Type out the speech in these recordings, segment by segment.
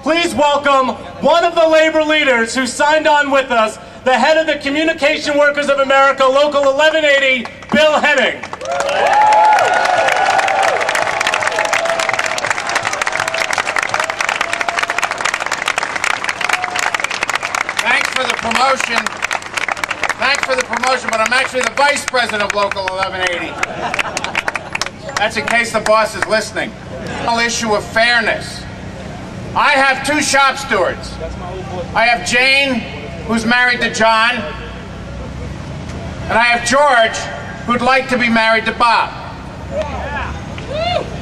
Please welcome one of the labor leaders who signed on with us, the head of the Communication Workers of America, Local 1180, Bill Henning. Thanks for the promotion. Thanks for the promotion, but I'm actually the vice president of Local 1180. That's in case the boss is listening. The issue of fairness. I have two shop stewards. I have Jane, who's married to John, and I have George, who'd like to be married to Bob.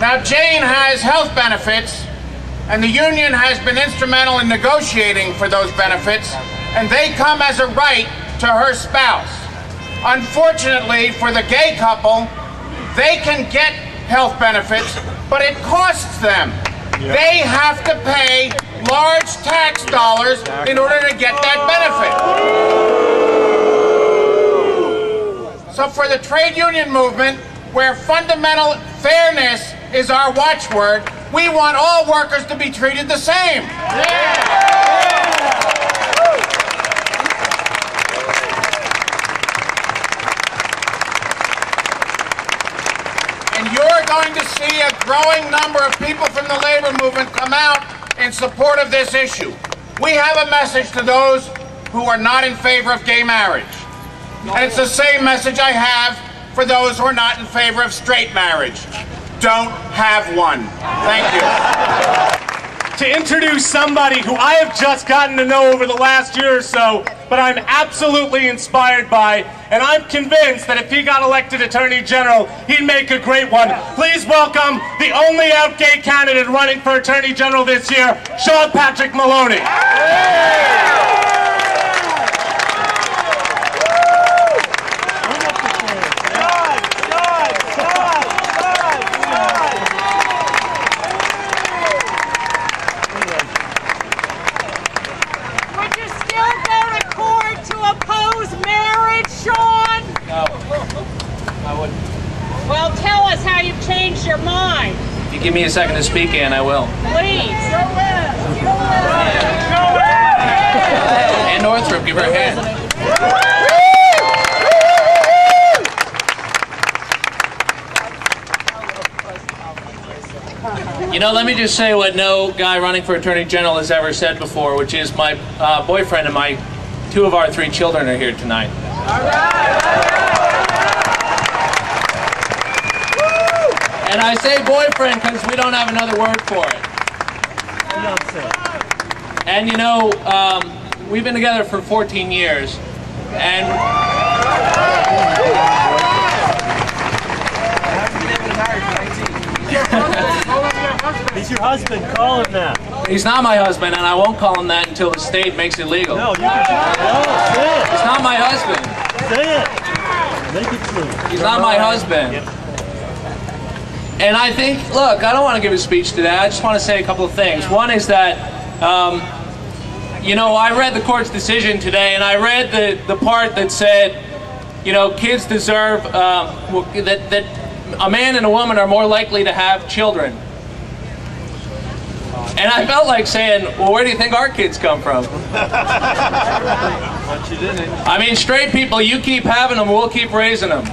Now, Jane has health benefits, and the union has been instrumental in negotiating for those benefits, and they come as a right to her spouse. Unfortunately, for the gay couple, they can get health benefits, but it costs them. They have to pay large tax dollars in order to get that benefit. So for the trade union movement, where fundamental fairness is our watchword, we want all workers to be treated the same. And you're going to see a growing number of people from the labor movement come out in support of this issue. We have a message to those who are not in favor of gay marriage. And it's the same message I have for those who are not in favor of straight marriage. Don't have one. Thank you. To introduce somebody who I have just gotten to know over the last year or so, but I'm absolutely inspired by, and I'm convinced that if he got elected Attorney General, he'd make a great one. Please welcome the only out gay candidate running for Attorney General this year, Sean Patrick Maloney. Well, tell us how you've changed your mind. If you give me a second to speak, Ann, I will. Please. Ann Northrup, give her a hand. You know, let me just say what no guy running for Attorney General has ever said before, which is my boyfriend and two of our three children are here tonight. All right. And I say boyfriend because we don't have another word for it. And you know, we've been together for 14 years, and he's your husband. Call him that. He's not my husband, and I won't call him that until the state makes it legal. No, you can say it. He's not my husband. Say it. Make it true. He's not my husband. And I think, look, I don't want to give a speech today. I just want to say a couple of things. One is that, you know, I read the court's decision today, and I read the part that said, you know, kids deserve, that a man and a woman are more likely to have children. And I felt like saying, well, where do you think our kids come from? I mean, straight people, you keep having them, we'll keep raising them.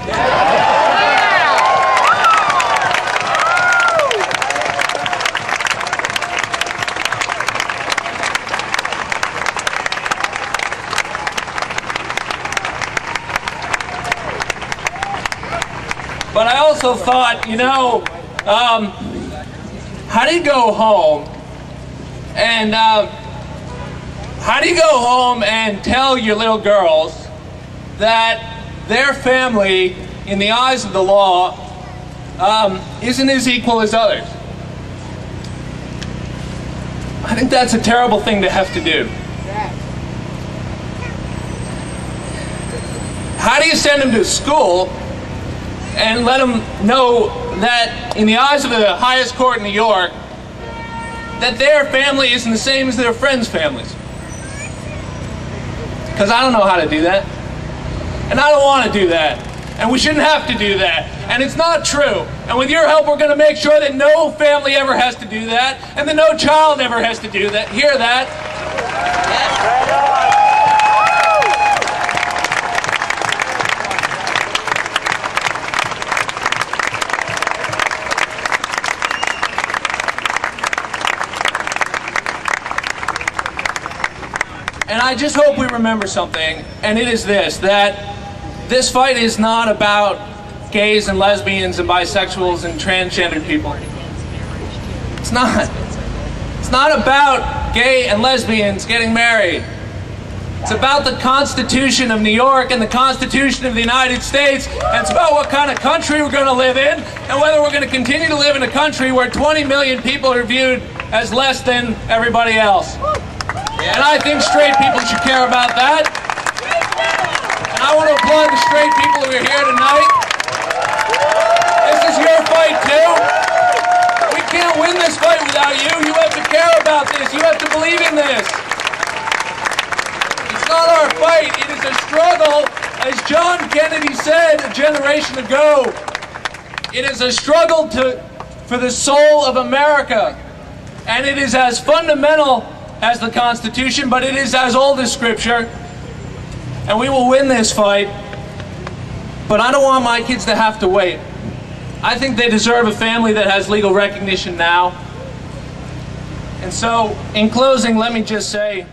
But I also thought, you know, how do you go home and how do you go home and tell your little girls that their family, in the eyes of the law, isn't as equal as others? I think that's a terrible thing to have to do. How do you send them to school and let them know that in the eyes of the highest court in New York, that their family isn't the same as their friends' families? Because I don't know how to do that. And I don't want to do that. And we shouldn't have to do that. And it's not true. And with your help, we're going to make sure that no family ever has to do that, and that no child ever has to do that. Hear that? And I just hope we remember something, and it is this, that this fight is not about gays and lesbians and bisexuals and transgendered people. It's not. It's not about gay and lesbians getting married. It's about the Constitution of New York and the Constitution of the United States, and it's about what kind of country we're going to live in, and whether we're going to continue to live in a country where 20 million people are viewed as less than everybody else. And I think straight people should care about that. And I want to applaud the straight people who are here tonight. This is your fight too. We can't win this fight without you. You have to care about this. You have to believe in this. It's not our fight. It is a struggle. As John Kennedy said a generation ago, it is a struggle for the soul of America. And it is as fundamental as the Constitution, but it is as old as Scripture, and we will win this fight. But I don't want my kids to have to wait. I think they deserve a family that has legal recognition now. And so, in closing, let me just say,